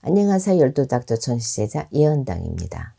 안녕하세요. 열도닥터 전시제자 이은당입니다.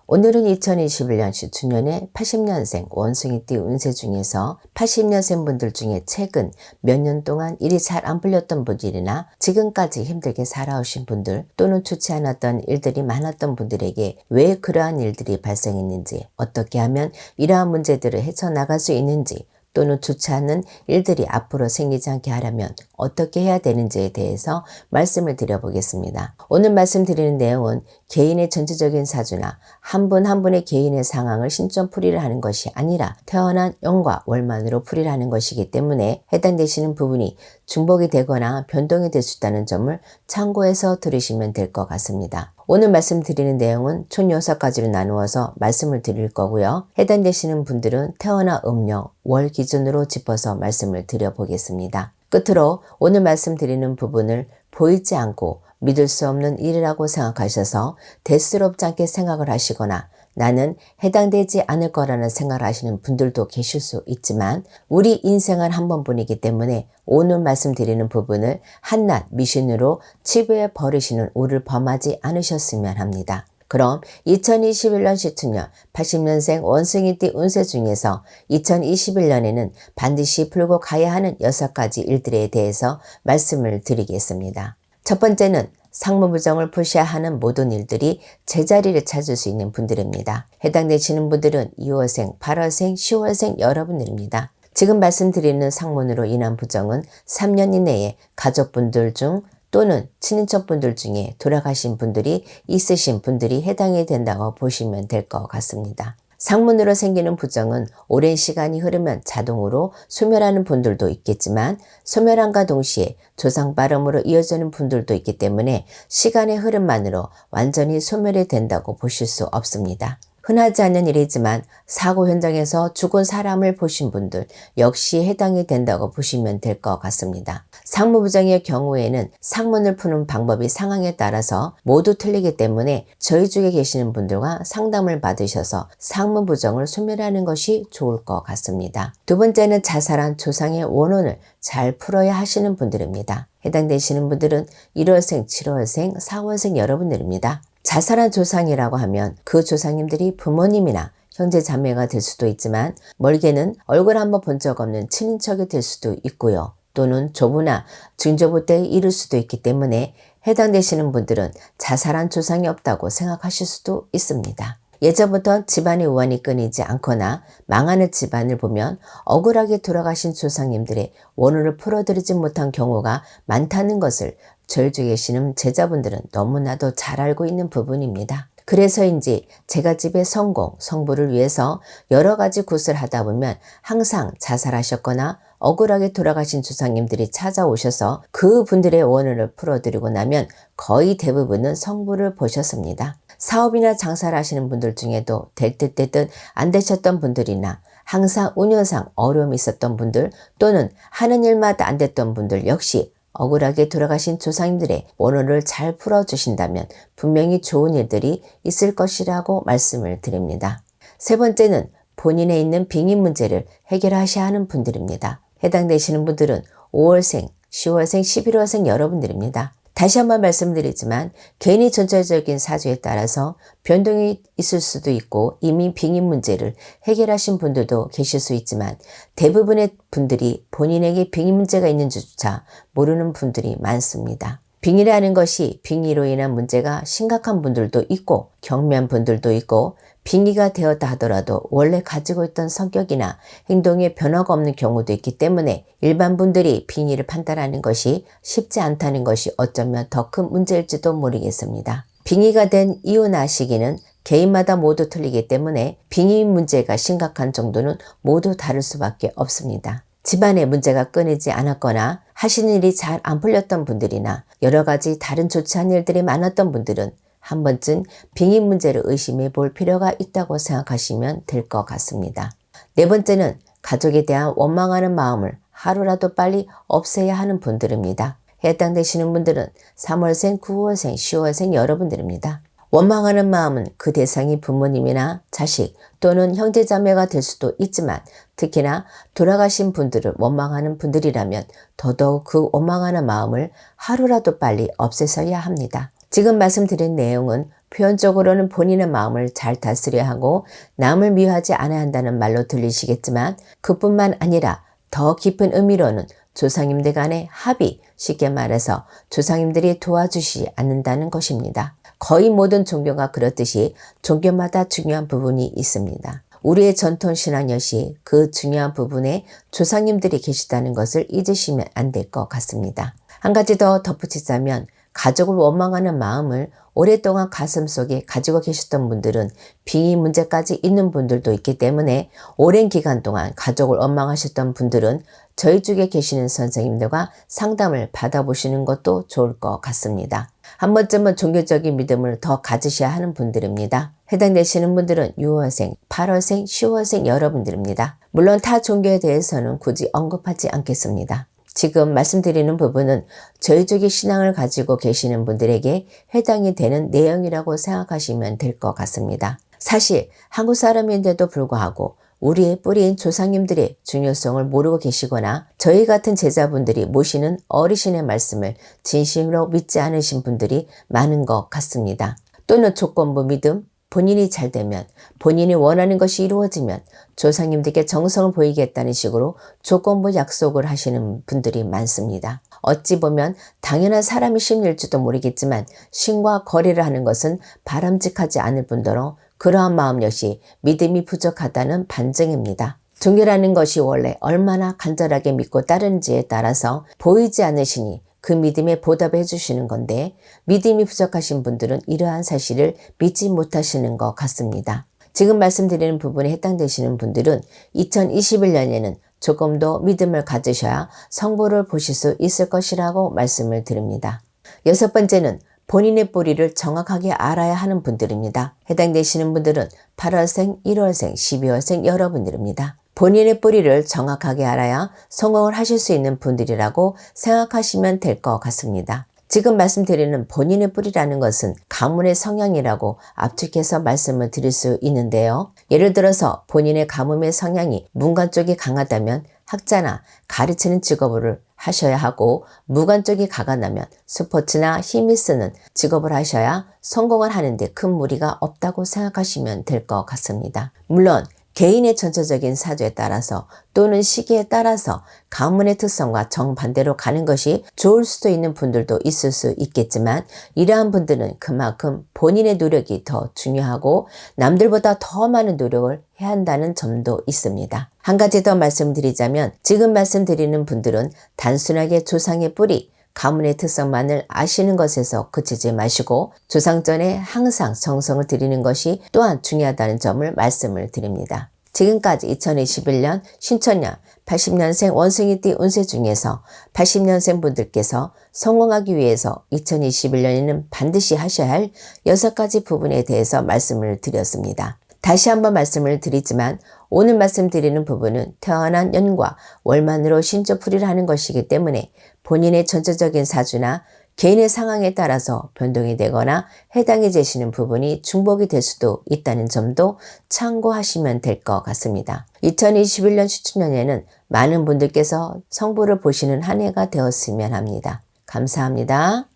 오늘은 2021년 시춘년의 80년생 원숭이띠 운세 중에서 80년생 분들 중에 최근 몇 년 동안 일이 잘 안 풀렸던 분들이나 지금까지 힘들게 살아오신 분들 또는 좋지 않았던 일들이 많았던 분들에게 왜 그러한 일들이 발생했는지, 어떻게 하면 이러한 문제들을 헤쳐나갈 수 있는지, 또는 좋지 않은 일들이 앞으로 생기지 않게 하려면 어떻게 해야 되는지에 대해서 말씀을 드려보겠습니다. 오늘 말씀드리는 내용은 개인의 전체적인 사주나 한 분 한 분의 개인의 상황을 신점풀이를 하는 것이 아니라 태어난 연과 월만으로 풀이를 하는 것이기 때문에 해당되시는 부분이 중복이 되거나 변동이 될 수 있다는 점을 참고해서 들으시면 될 것 같습니다. 오늘 말씀드리는 내용은 총 6가지로 나누어서 말씀을 드릴 거고요. 해당되시는 분들은 태어나 음력, 월 기준으로 짚어서 말씀을 드려보겠습니다. 끝으로 오늘 말씀드리는 부분을 보이지 않고 믿을 수 없는 일이라고 생각하셔서 대수롭지 않게 생각을 하시거나 나는 해당되지 않을 거라는 생각을 하시는 분들도 계실 수 있지만 우리 인생은 한 번뿐이기 때문에 오늘 말씀드리는 부분을 한낱 미신으로 치부해 버리시는 우를 범하지 않으셨으면 합니다. 그럼 2021년 시춘년 80년생 원숭이띠 운세 중에서 2021년에는 반드시 풀고 가야 하는 6가지 일들에 대해서 말씀을 드리겠습니다. 첫 번째는 상무부정을 푸시하는 모든 일들이 제자리를 찾을 수 있는 분들입니다. 해당되시는 분들은 2월생, 8월생, 10월생 여러분들입니다. 지금 말씀드리는 상문으로 인한 부정은 3년 이내에 가족분들 중 또는 친인척분들 중에 돌아가신 분들이 있으신 분들이 해당이 된다고 보시면 될 것 같습니다. 상문으로 생기는 부정은 오랜 시간이 흐르면 자동으로 소멸하는 분들도 있겠지만 소멸함과 동시에 조상 발음으로 이어지는 분들도 있기 때문에 시간의 흐름만으로 완전히 소멸이 된다고 보실 수 없습니다. 흔하지 않은 일이지만 사고 현장에서 죽은 사람을 보신 분들 역시 해당이 된다고 보시면 될 것 같습니다. 상무부정의 경우에는 상문을 푸는 방법이 상황에 따라서 모두 틀리기 때문에 저희 쪽에 계시는 분들과 상담을 받으셔서 상무부정을 소멸하는 것이 좋을 것 같습니다. 두 번째는 자살한 조상의 원혼을 잘 풀어야 하시는 분들입니다. 해당되시는 분들은 1월생, 7월생, 4월생 여러분들입니다. 자살한 조상이라고 하면 그 조상님들이 부모님이나 형제 자매가 될 수도 있지만 멀게는 얼굴 한번 본 적 없는 친인척이 될 수도 있고요. 또는 조부나 증조부 때에 이를 수도 있기 때문에 해당되시는 분들은 자살한 조상이 없다고 생각하실 수도 있습니다. 예전부터 집안의 우환이 끊이지 않거나 망하는 집안을 보면 억울하게 돌아가신 조상님들의 원혼을 풀어드리지 못한 경우가 많다는 것을 저희 중에 계시는 제자분들은 너무나도 잘 알고 있는 부분입니다. 그래서인지 제가 집의 성공, 성부를 위해서 여러 가지 굿을 하다 보면 항상 자살하셨거나 억울하게 돌아가신 조상님들이 찾아오셔서 그 분들의 원혼을 풀어드리고 나면 거의 대부분은 성부를 보셨습니다. 사업이나 장사를 하시는 분들 중에도 될 듯 되듯 안 되셨던 분들이나 항상 운여상 어려움이 있었던 분들 또는 하는 일마다 안 됐던 분들 역시 억울하게 돌아가신 조상님들의 원혼을 잘 풀어주신다면 분명히 좋은 일들이 있을 것이라고 말씀을 드립니다. 세 번째는 본인에 있는 빙의 문제를 해결하셔야 하는 분들입니다. 해당되시는 분들은 5월생, 10월생, 11월생 여러분들입니다. 다시 한번 말씀드리지만 개인의 전체적인 사주에 따라서 변동이 있을 수도 있고 이미 빙의 문제를 해결하신 분들도 계실 수 있지만 대부분의 분들이 본인에게 빙의 문제가 있는지조차 모르는 분들이 많습니다. 빙의라는 것이 빙의로 인한 문제가 심각한 분들도 있고 경미한 분들도 있고 빙의가 되었다 하더라도 원래 가지고 있던 성격이나 행동에 변화가 없는 경우도 있기 때문에 일반 분들이 빙의를 판단하는 것이 쉽지 않다는 것이 어쩌면 더 큰 문제일지도 모르겠습니다. 빙의가 된 이유나 시기는 개인마다 모두 틀리기 때문에 빙의 문제가 심각한 정도는 모두 다를 수밖에 없습니다. 집안에 문제가 끊이지 않았거나 하시는 일이 잘 안 풀렸던 분들이나 여러 가지 다른 좋지 않은 일들이 많았던 분들은 한 번쯤 빙의 문제를 의심해 볼 필요가 있다고 생각하시면 될 것 같습니다. 네 번째는 가족에 대한 원망하는 마음을 하루라도 빨리 없애야 하는 분들입니다. 해당되시는 분들은 3월생, 9월생, 10월생 여러분들입니다. 원망하는 마음은 그 대상이 부모님이나 자식 또는 형제자매가 될 수도 있지만 특히나 돌아가신 분들을 원망하는 분들이라면 더더욱 그 원망하는 마음을 하루라도 빨리 없애서야 합니다. 지금 말씀드린 내용은 표현적으로는 본인의 마음을 잘 다스려야 하고 남을 미워하지 않아야 한다는 말로 들리시겠지만 그뿐만 아니라 더 깊은 의미로는 조상님들 간의 합의, 쉽게 말해서 조상님들이 도와주시지 않는다는 것입니다. 거의 모든 종교가 그렇듯이 종교마다 중요한 부분이 있습니다. 우리의 전통 신앙 역시 그 중요한 부분에 조상님들이 계시다는 것을 잊으시면 안 될 것 같습니다. 한 가지 더 덧붙이자면 가족을 원망하는 마음을 오랫동안 가슴속에 가지고 계셨던 분들은 빙의 문제까지 있는 분들도 있기 때문에 오랜 기간 동안 가족을 원망하셨던 분들은 저희 쪽에 계시는 선생님들과 상담을 받아보시는 것도 좋을 것 같습니다. 한 번쯤은 종교적인 믿음을 더 가지셔야 하는 분들입니다. 해당되시는 분들은 6월생, 8월생, 10월생 여러분들입니다. 물론 타 종교에 대해서는 굳이 언급하지 않겠습니다. 지금 말씀드리는 부분은 저희 쪽의 신앙을 가지고 계시는 분들에게 해당이 되는 내용이라고 생각하시면 될 것 같습니다. 사실 한국 사람인데도 불구하고 우리의 뿌리인 조상님들의 중요성을 모르고 계시거나 저희 같은 제자분들이 모시는 어르신의 말씀을 진심으로 믿지 않으신 분들이 많은 것 같습니다. 또는 조건부 믿음, 본인이 잘 되면, 본인이 원하는 것이 이루어지면 조상님들께 정성을 보이겠다는 식으로 조건부 약속을 하시는 분들이 많습니다. 어찌 보면 당연한 사람의 심리일지도 모르겠지만 신과 거래를 하는 것은 바람직하지 않을 뿐더러 그러한 마음 역시 믿음이 부족하다는 반증입니다. 종교라는 것이 원래 얼마나 간절하게 믿고 따르는지에 따라서 보이지 않으시니 그 믿음에 보답해 주시는 건데 믿음이 부족하신 분들은 이러한 사실을 믿지 못하시는 것 같습니다. 지금 말씀드리는 부분에 해당되시는 분들은 2021년에는 조금 더 믿음을 가지셔야 성보를 보실 수 있을 것이라고 말씀을 드립니다. 여섯 번째는 본인의 뿌리를 정확하게 알아야 하는 분들입니다. 해당되시는 분들은 8월생, 1월생, 12월생 여러분들입니다. 본인의 뿌리를 정확하게 알아야 성공을 하실 수 있는 분들이라고 생각하시면 될 것 같습니다. 지금 말씀드리는 본인의 뿌리라는 것은 가문의 성향이라고 압축해서 말씀을 드릴 수 있는데요. 예를 들어서 본인의 가문의 성향이 문관 쪽이 강하다면 학자나 가르치는 직업을 하셔야 하고 무관 쪽이 강하다면 스포츠나 힘이 쓰는 직업을 하셔야 성공을 하는데 큰 무리가 없다고 생각하시면 될 것 같습니다. 물론 개인의 전체적인 사주에 따라서 또는 시기에 따라서 가문의 특성과 정반대로 가는 것이 좋을 수도 있는 분들도 있을 수 있겠지만 이러한 분들은 그만큼 본인의 노력이 더 중요하고 남들보다 더 많은 노력을 해야 한다는 점도 있습니다. 한 가지 더 말씀드리자면 지금 말씀드리는 분들은 단순하게 조상의 뿌리, 가문의 특성만을 아시는 것에서 그치지 마시고 조상전에 항상 정성을 들이는 것이 또한 중요하다는 점을 말씀을 드립니다. 지금까지 2021년 신천년 80년생 원숭이띠 운세 중에서 80년생 분들께서 성공하기 위해서 2021년에는 반드시 하셔야 할 6가지 부분에 대해서 말씀을 드렸습니다. 다시 한번 말씀을 드리지만 오늘 말씀드리는 부분은 태어난 년과 월만으로 신조풀이를 하는 것이기 때문에 본인의 전체적인 사주나 개인의 상황에 따라서 변동이 되거나 해당이 되시는 부분이 중복이 될 수도 있다는 점도 참고하시면 될 것 같습니다. 2021년 신축년에는 많은 분들께서 성부를 보시는 한 해가 되었으면 합니다. 감사합니다.